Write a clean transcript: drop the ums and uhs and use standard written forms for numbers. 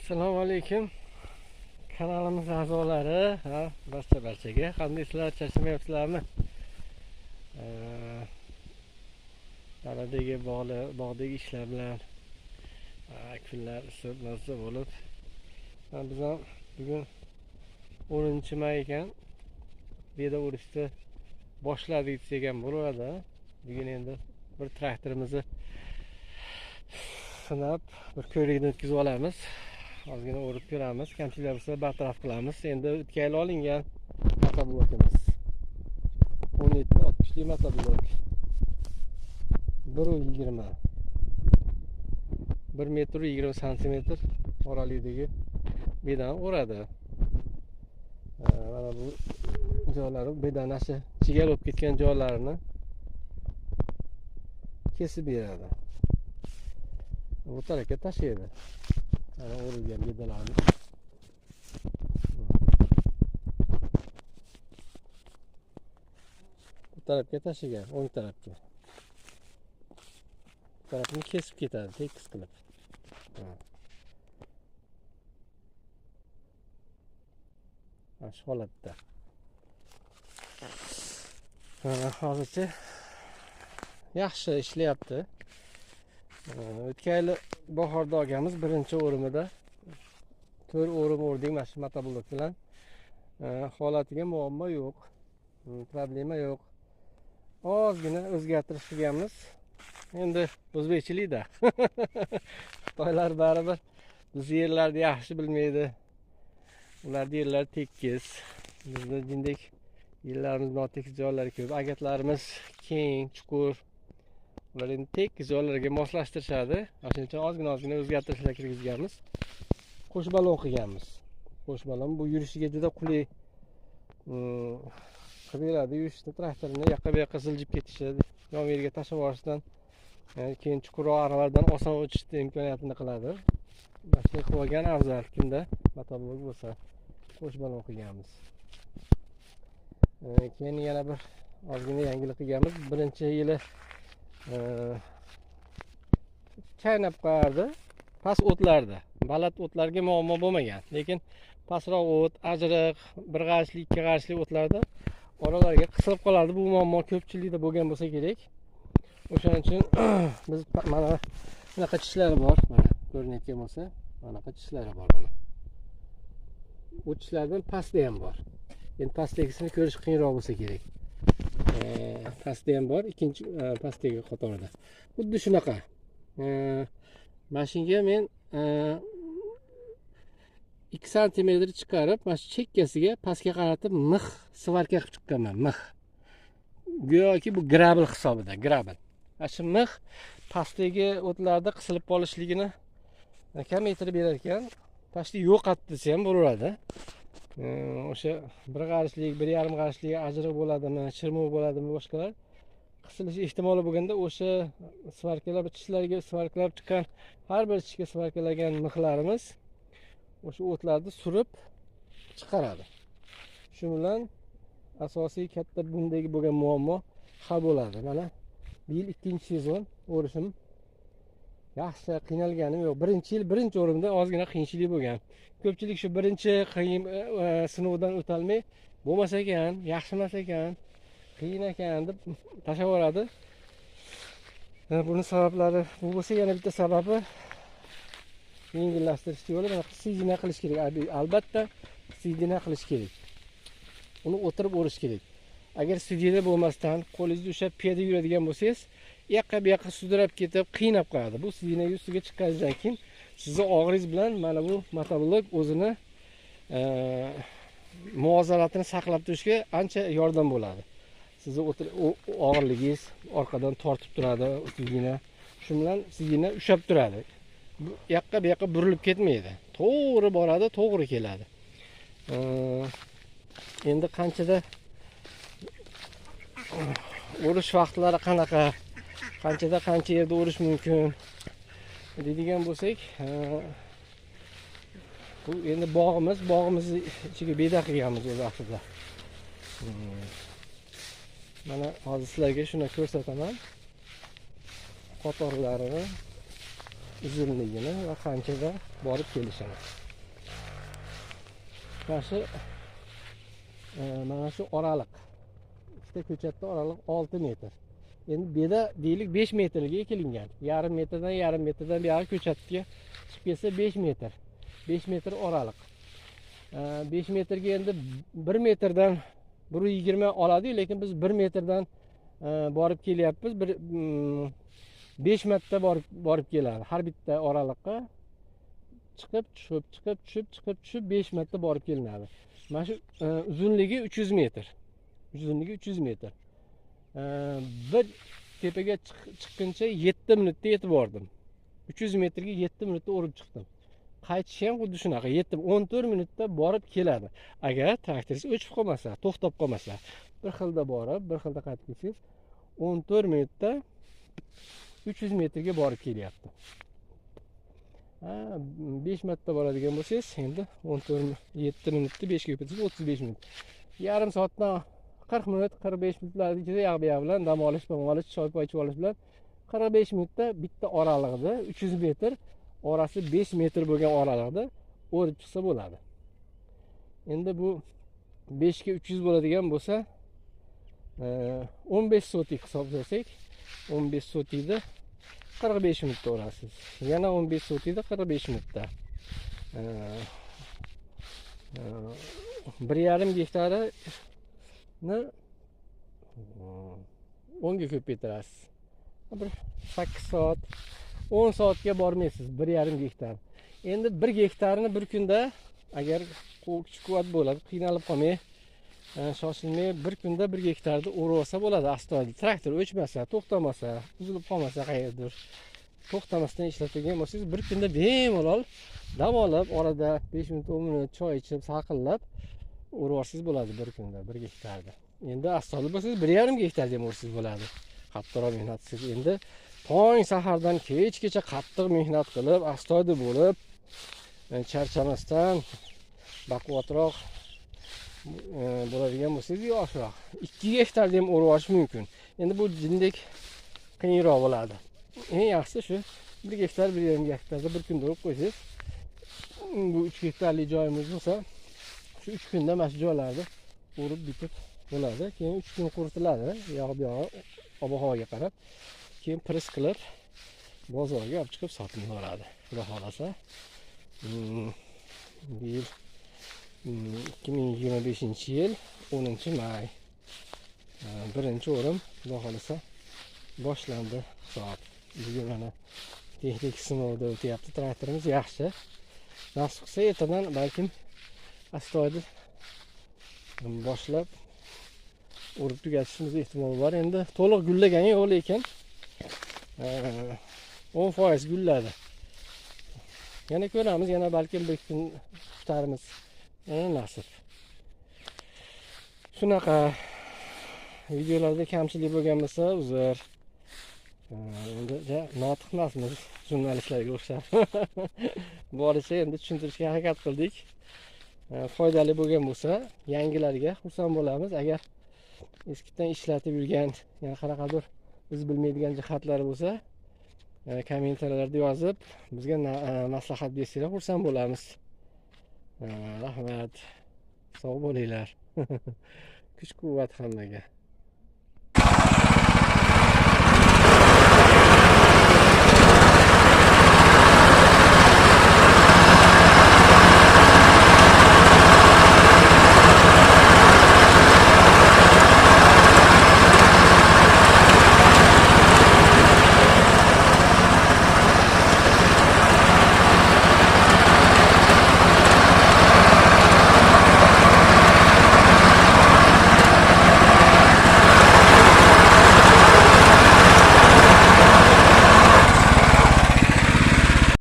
Assalomu alaykum. Kanalimiz a'zolari, barchaga qandaysizlar, charchamayapsizlarmi? Daladagi bog'dagi ishlar bilan kunlar isib mazza bo'lib, biz ham bugun 10-may ekan, beda urishni boshladik desak ham bo'ladi. Bugun endi bir traktorimizni sinab, bir ko'rikni o'tkazib olamiz. Ozgina o'rib ko'ramiz, kamchiliklar bo'lsa bartaraf qilamiz. Endi o'tgan yil olingan motoblokimiz 17-60 motoblok 1.20 1 metr 20 santimetr oraligidagi bedani o'radi. Mana bu joylari bedani chigal bo'lib ketgan joylarini kesib beradi. Bu tarafga tashlaydi. Mana o'rilgan bedalarni. Bu tarafga tashlagan, o'ng tarafga. Bu tarafni kesib ketadi, tekis qilib. Mana shu holatda. Hozircha yaxshi ishlayapti. O'tgan yil bahorda olganmiz, birinchi o'rimida 4 o'rim o'rdik mana shu motoblok bilan. Holatiga muammo yo'q, problema yo'q. Ozgina o'zgartirish qilganmiz. Endi o'zbekchilikda. Xitoylar baribir biz yerlarni yaxshi bilmaydi. Ularning yerlari tekis. Bizda jindek yerlarimiz notekis joylari ko'p. Agatlarimiz keng, chuqur. Ular endi tekis joylarga moslashtirishadi. Shuning uchun ozgina o'zgartirishlar kirgizganmiz. Qo'sh balon qilganmiz. Qo'sh balon bu yurishiga juda qulay qilib beradi. Yurishda traktorni yoqqa bu yoqqa siljib ketishi, yon yerga tashlab yuborishdan, keyin chuqurroq aralardan oson o'tishni imkoniyatini qiladi. Mana shunday qilib olgan afzal kunda motoblok bo'lsa, qo'sh balon qilganmiz. Keyin yana bir ozgina yangilik qilganmiz. Birinchi yili chaynab qo'yardi past o'tlarda. Baland o'tlarga muammo bo'lmagan, lekin pastroq o't, ajriq, bir qarishli, ikki qarishli o'tlarda oralarga qisilib qolardi. Bu muammo ko'pchilikda bo'lgan bo'lsa kerak. O'shaning uchun biz mana bunaqa tishlari bor, mana ko'rinayotgan bo'lsa, bunaqa tishlari bor mana. O'tishlardan pastda ham bor. Endi pastdagisini ko'rish qiyinroq bo'lsa kerak. Pastda ham bor, ikkinchi pastdagi qatorda. Xuddi shunaqa. Mashinaga men 2 santimetr chiqarib, mana shu chekkasiga pastga qaratib mix svarka qilib chiqqanman, mix. Go'yoki bu grabl hisobida, grabl. Mana shu mix pastdagi o'tlarda qisilib qolishligini kamaytirib berar ekan. Pastda yo'qotdi desa ham bo'laveradi. O'sha bir qarishlik, 1,5 qarishlik ajriq bo'ladimi, chirmoq bo'ladimi, boshqalar qisilish ehtimoli bo'lganda o'sha svarkalar, tishlarga svarkalab chiqqan har bir tishga svarkalagan mixlarimiz o'sha o'tlarni surib chiqaradi. Shu bilan asosiy katta bundagi bo'lgan muammo hal bo'ladi. Mana bu yil 2-sezon o'rishim yaxshi qiynalganim yo'q. Birinchi yil birinchi o'rimda ozgina qiyinchilik bo'lgan. Ko'pchilik shu birinchi sinovdan o'talmay, bo'lmas ekan, yaxshi emas ekan, qiyin ekan deb tashlab yuboradi. Buni sabablari bu bo'lsa, yana bitta sababi yengillashtirish yo'li, mana sidina qilish kerak. Albatta sidina qilish kerak. Uni o'tirib o'rish kerak. Agar sidina bo'lmasdan qo'lingizni ushlab piyoda yuradigan bo'lsangiz, yoqqa bu yoqqa sudrab ketib qiynab qo'yadi. Bu sidinaga ustiga chiqqanidan keyin sizni og'ringiz bilan mana bu motoblok o'zini muvozanatini saqlab turishga ancha yordam bo'ladi. Sizni og'irligingiz orqadan tortib turadi sidina. Shu bilan sidina ushlab turadi. Bu yoqqa bu yoqqa burilib ketmaydi. To'g'ri boradi, to'g'ri keladi. Endi qanchada o'rish vaqtlari qanaqa, qancha yerda o'rish mumkin deydigan bo'lsak, bu endi bog'imiz ichiga beda qilganmiz o'z vaqtida. Mana hozir sizlarga shuni ko'rsataman. Qatorlarini uzunligini va qanchada borib kelishini. Mana shu oraliq. Ikkita ko'chatda oraliq 6 metr. Endi beda deylik 5 metrga ekilingan. Yarim metrdan buyog'i ko'chatga chiqib kelsa 5 metr. 5 metr oraliq. 5 metrga endi 1 metrdan 1.20 oladi, lekin biz 1 metrdan borib kelyapmiz. 5 marta borib keladi. Har bitta oraliqqa chiqib tushib 5 marta borib kelinadi. Mana shu uzunligi 300 metr. Uzunligi 300 metr. Bir tepaga chiqquncha 7 minutda yetib bordim. 300 metrga 7 minutda urib chiqdim. Qaytish ham xuddi shunaqa 14 minutda borib keladi. Agar traktoringiz o'chib qolmasa, to'xtab qolmasa, bir xilda borib, bir xilda qaytib kelsangiz 14 minutda 300 metrga borib kelyapti. 5 marta boradigan bo'lsangiz, endi 7 minutda 5 ga ko'paytirsangiz 35 minut. Yarim soatdan 40 minut, 45 minutlar ichida yog'biya bilan dam olish, choy ichib olish bilan 45 minutda bitta oralig'ida 300 metr, orasi 5 metr bo'lgan oralig'ida o'rib chiqsa bo'ladi. Endi bu 5 ga 300 bo'ladigan bo'lsa, 15 sotik hisoblasak, 15 sotikda 45 minutda o'rasiz. Yana 15 sotikda 45 minutda. 1,5 gektarini 10 ga ko'paytirasiz. Bir 8 soat, 10 soatga bormaysiz 1,5 gektar. Endi 1 gektarni bir kunda agar kuch-quvvat bo'ladi, qiynalib qolmay, shoshilmay bir kunda 1 gektarni o'rib olsa bo'ladi. Astoydil traktor o'chmasa, to'xtamasa, uzilib qolmasa, qayerdir to'xtamasdan ishlatadigan bo'lsangiz, bir kunda bemalol dam olib, orada 5 minut, 10 minut choy ichib, salqinlab o'rib olsangiz bo'ladi bir kunda 1 gektarni. Endi astoydil bo'lsangiz 1,5 gektar ham o'rsangiz bo'ladi. Qattiqroq mehnatsiz. Endi tong sahardan kechgacha qattiq mehnat qilib, astoydil bo'lib, charchamasdan baquvvatroq bo'ladigan bo'lsangiz yoshroq 2 gektarda ham o'rib olish mumkin. Endi bu jindek qiyinroq bo'ladi. Eng yaxshisi shu 1 gektar, 1,5 gektarda bir kunda o'rib qo'ysangiz, bu 3 gektarlik joyimiz bo'lsa, shu 3 kunda mana shu joylarda o'rib bitib bo'ladi. Keyin 3 kun quritiladi, yog'i ob-havoga qarab, keyin pres qilib bozorga olib chiqib sotilaveradi. Xudo xolasa, bu yil 2025-yil 10-may birinchi o'rim xudo xolasa boshlandi hisob. Bugun mana texnik sinovda o'tyapti. Traktorimiz yaxshi. Nasib qilsa ertadan balkim astoydil boshlab o'rib tugatishimiz ehtimoli bor. Endi to'liq gullagani yo'q, lekin 10% gulladi. Yana ko'ramiz, yana balkim bir kun kutarimiz. Nasib. Shunaqa videolarda kamchilik bo'lgan bo'lsa, uzr. Endi notiq emasmiz jurnalistlarga o'xshab. Boricha endi tushuntirishga harakat qildik. Foydali bo'lgan bo'lsa, yangilarga xursand bo'lamiz. Agar eskidan ishlatib yurgan, yana qanaqadir biz bilmaydigan jihatlari bo'lsa, kommentariylarda yozib, bizga maslahat bersanglar xursand bo'lamiz. Rahmat. Sog' bo'linglar. Kuch-quvvat hammaga.